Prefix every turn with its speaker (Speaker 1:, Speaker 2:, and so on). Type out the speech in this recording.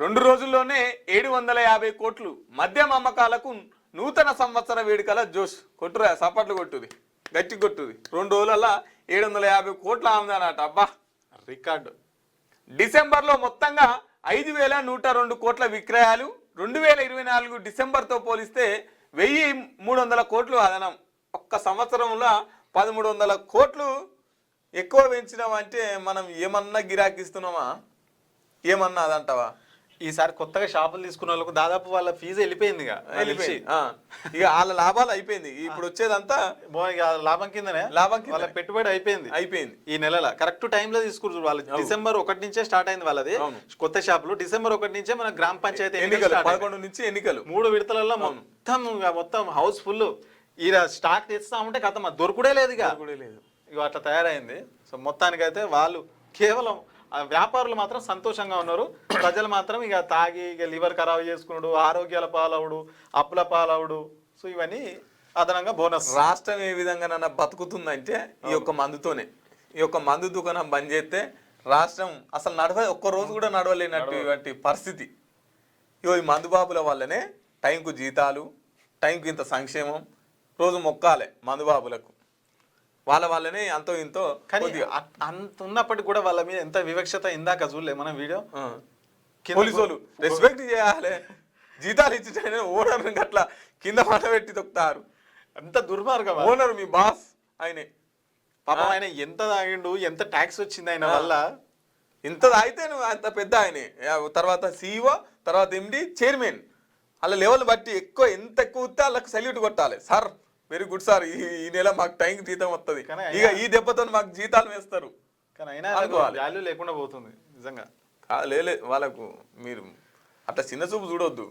Speaker 1: 2 రోజుల్లోనే 750 కోట్లు మద్యం అమ్మకాలకు నూతన సంవత్సర వేడుకల జోష్. కొట్టురా సపట్లు కొట్టుది, గట్టి కొట్టుది. 2 రోజులల్లా 750 కోట్ల ఆమదానట. అబ్బా రికార్డు. డిసెంబర్లో మొత్తంగా 5102 కోట్ల విక్రయాలు. 2024 డిసెంబర్తో పోలిస్తే 1300 కోట్లు అదనం. ఒక్క సంవత్సరంలో 1300 కోట్లు ఎక్కువ పెంచినామంటే మనం ఏమన్నా గిరాకిస్తున్నామా? ఏమన్నా అదంటావా?
Speaker 2: ఈసారి కొత్తగా షాపులు తీసుకున్న వాళ్ళకు దాదాపు వాళ్ళ ఫీజు వెళ్ళిపోయింది ఇక
Speaker 1: వాళ్ళ లాభాలు అయిపోయింది. ఇప్పుడు వచ్చేదంతా
Speaker 2: లాభం కిందనే, వాళ్ళ పెట్టుబడి అయిపోయింది ఈ నెలలో. కరెక్ట్ టైంలో తీసుకున్నారు వాళ్ళు. డిసెంబర్ 1 నుంచే స్టార్ట్ అయింది వాళ్ళది కొత్త షాపులు. డిసెంబర్ 1 నుంచే మన గ్రామ పంచాయతీ
Speaker 1: ఎన్నికలు 11 నుంచి ఎన్నికలు
Speaker 2: 3 విడతలలో మొత్తం హౌస్ ఫుల్. ఈ స్టాక్ తెస్తా ఉంటే కథ దొరుకుడే లేదు ఇక అట్లా తయారైంది. సో మొత్తానికైతే వాళ్ళు కేవలం వ్యాపారులు మాత్రం సంతోషంగా ఉన్నారు. ప్రజలు మాత్రం ఇక తాగి ఇక లివర్ ఖరాబ్ చేసుకున్నాడు, ఆరోగ్యాల పాలవుడు, అప్పుల పాలవుడు. సో ఇవన్నీ అదనంగా బోనస్.
Speaker 1: రాష్ట్రం ఏ విధంగా బతుకుతుందంటే ఈ యొక్క మందుతోనే. ఈ యొక్క మందు దుకాణం బంద్ చేస్తే రాష్ట్రం అసలు ఒక్క రోజు కూడా నడవలేనటువంటి పరిస్థితి. ఈ మందు బాబుల వల్లనే టైంకు జీతాలు, టైంకు ఇంత సంక్షేమం, రోజు మొక్కాలే మందు బాబులకు. వాళ్ళ వల్లనే అంతో ఇంతో.
Speaker 2: కానీ అంత ఉన్నప్పటికీ కూడా వాళ్ళ మీద ఎంత వివక్షత. ఇందాక చూడలే మనం వీడియో.
Speaker 1: పోలీసు వాళ్ళు రెస్పెక్ట్ చేయాలి, జీతాలు ఇచ్చి ఓనర్ అట్లా కింద మాట పెట్టి తొక్కుతారు.
Speaker 2: అంత దుర్మార్గం.
Speaker 1: ఓనర్ మీ బాస్ ఆయనే.
Speaker 2: పాపం ఆయన ఎంత తాగిండు, ఎంత ట్యాక్స్ వచ్చింది ఆయన వల్ల.
Speaker 1: ఇంత తాగితే నువ్వు అంత పెద్ద ఆయనే. తర్వాత CEO, తర్వాత MD, చైర్మన్. అలా లెవెల్ బట్టి ఎంత ఎక్కువ వస్తే వాళ్ళకి సల్యూట్ కొట్టాలి. సార్ వెరీ గుడ్ సార్, ఈ నెల మాకు టైంకి జీతం వస్తుంది, ఇక ఈ దెబ్బతో మాకు జీతాలు వేస్తారు.
Speaker 2: కానీ అయినా వాల్యూ లేకుండా పోతుంది నిజంగా.
Speaker 1: లేదు వాళ్ళకు మీరు అట్లా చిన్న చూపు చూడొద్దు.